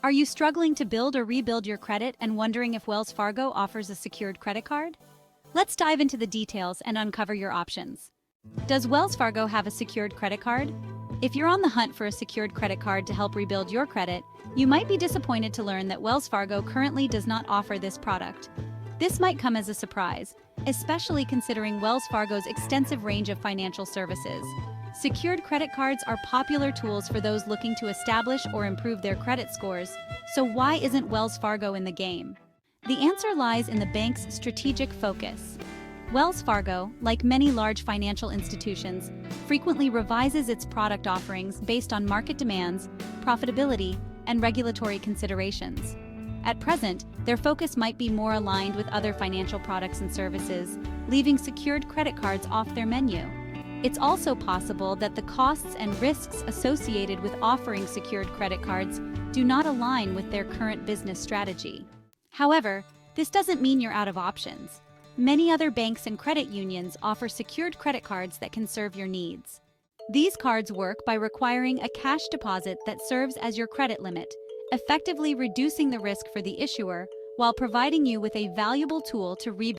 Are you struggling to build or rebuild your credit and wondering if Wells Fargo offers a secured credit card? Let's dive into the details and uncover your options. Does Wells Fargo have a secured credit card? If you're on the hunt for a secured credit card to help rebuild your credit, you might be disappointed to learn that Wells Fargo currently does not offer this product. This might come as a surprise, especially considering Wells Fargo's extensive range of financial services. Secured credit cards are popular tools for those looking to establish or improve their credit scores, so why isn't Wells Fargo in the game? The answer lies in the bank's strategic focus. Wells Fargo, like many large financial institutions, frequently revises its product offerings based on market demands, profitability, and regulatory considerations. At present, their focus might be more aligned with other financial products and services, leaving secured credit cards off their menu. It's also possible that the costs and risks associated with offering secured credit cards do not align with their current business strategy. However, this doesn't mean you're out of options. Many other banks and credit unions offer secured credit cards that can serve your needs. These cards work by requiring a cash deposit that serves as your credit limit, effectively reducing the risk for the issuer while providing you with a valuable tool to rebuild